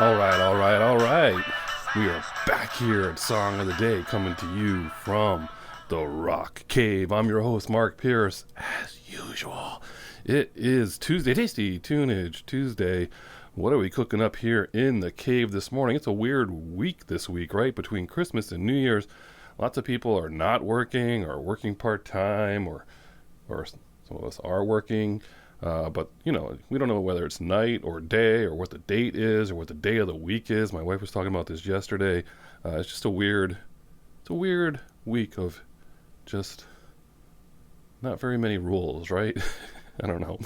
All right. We are back here at Song of the Day, coming to you from the Rock Cave. I'm your host, Mark Pierce, as usual. It is Tuesday, Tasty Tunage Tuesday. What are we cooking up here in the cave this morning? It's a weird week this week, right? Between Christmas and New Year's, lots of people are not working or working part-time, or some of us are working. But, you know, we don't know whether it's night or day or what the date is or what the day of the week is. My wife was talking about this yesterday. It's just a weird week of just not very many rules, right? I don't know.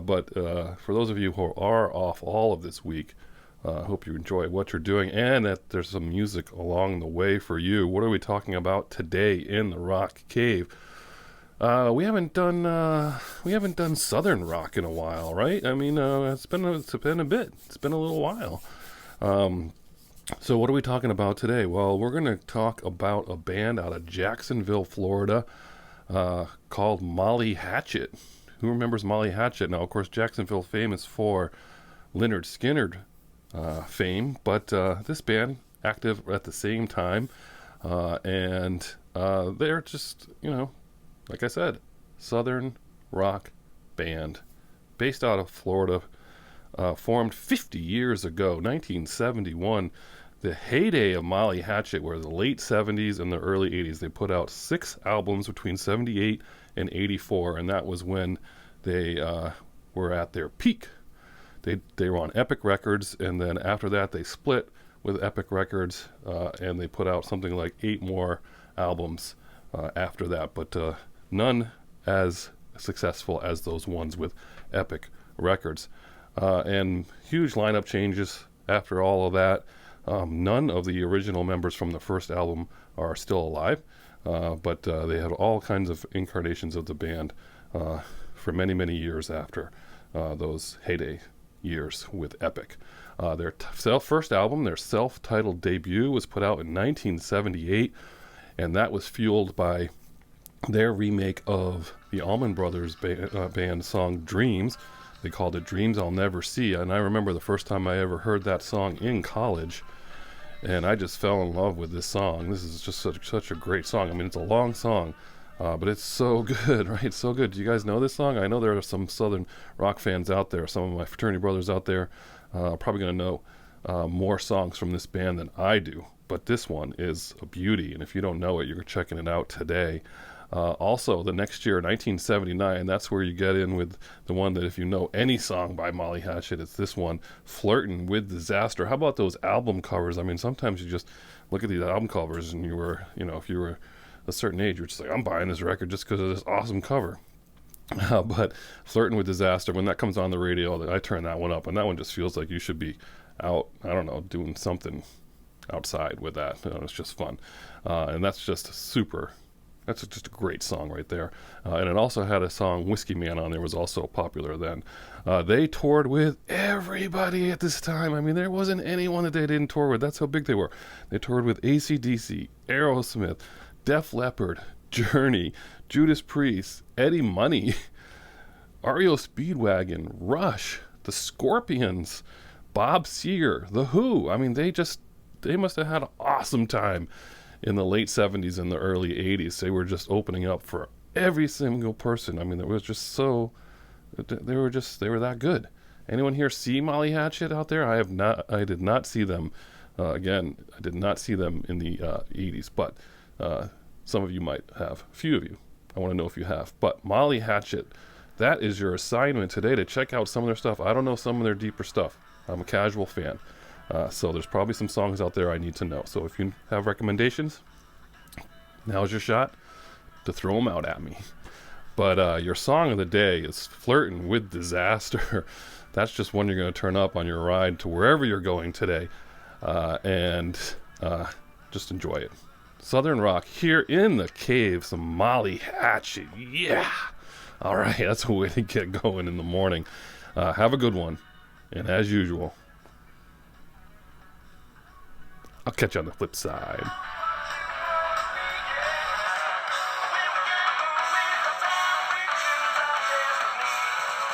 But for those of you who are off all of this week, I hope you enjoy what you're doing and that there's some music along the way for you. What are we talking about today in the Rock Cave? We haven't done Southern rock in a while, right? I mean, it's been a bit. It's been a little while. So what are we talking about today? Well, we're going to talk about a band out of Jacksonville, Florida, called Molly Hatchet. Who remembers Molly Hatchet? Now, of course, Jacksonville famous for Lynyrd Skynyrd fame, but this band active at the same time, and they're just, you know, like I said, Southern rock band based out of Florida, formed 50 years ago, 1971. The heyday of Molly Hatchet were the late 70s and the early 80s. They put out 6 albums between 78 and 84, and that was when they were at their peak. They were on Epic Records, and then after that they split with Epic Records, and they put out something like 8 more albums after that, but none as successful as those ones with Epic Records. And huge lineup changes after all of that. None of the original members from the first album are still alive, but they had all kinds of incarnations of the band for many, many years after those heyday years with Epic. Their first album, their self-titled debut, was put out in 1978, and that was fueled by their remake of the Allman Brothers band song Dreams. They called it Dreams I'll Never See, and I remember the first time I ever heard that song in college, and I just fell in love with this song. This is just such a great song. I mean, it's a long song, but it's so good, right? It's so good. Do you guys know this song? I know there are some Southern rock fans out there, some of my fraternity brothers out there, probably going to know more songs from this band than I do, but this one is a beauty, and if you don't know it, you're checking it out today. Also, the next year, 1979, that's where you get in with the one that if you know any song by Molly Hatchet, it's this one, Flirting With Disaster. How about those album covers? I mean, sometimes you just look at these album covers and you were, you know, if you were a certain age, you're just like, I'm buying this record just because of this awesome cover. But Flirting With Disaster, when that comes on the radio, I turn that one up, and that one just feels like you should be out, I don't know, doing something outside with that. You know, it's just fun. And that's just That's just a great song right there. And it also had a song, Whiskey Man, on there, was also popular then. They toured with everybody at this time. I mean, there wasn't anyone that they didn't tour with. That's how big they were. They toured with AC/DC, Aerosmith, Def Leppard, Journey, Judas Priest, Eddie Money, REO Speedwagon, Rush, The Scorpions, Bob Seger, The Who. I mean, they must have had an awesome time in the late 70s and the early 80s. They were just opening up for every single person. I mean, it was just they were that good. Anyone here see Molly Hatchet out there? I did not see them. Again, I did not see them in the 80s, but some of you might have. A few of you. I want to know if you have. But Molly Hatchet, that is your assignment today, to check out some of their stuff. I don't know some of their deeper stuff. I'm a casual fan. So there's probably some songs out there I need to know. So if you have recommendations, now's your shot to throw them out at me. But your song of the day is Flirting With Disaster. That's just one you're going to turn up on your ride to wherever you're going today. And just enjoy it. Southern rock here in the cave, some Molly Hatchet. Yeah! All right, that's a way to get going in the morning. Have a good one. And as usual, I'll catch you on the flip side.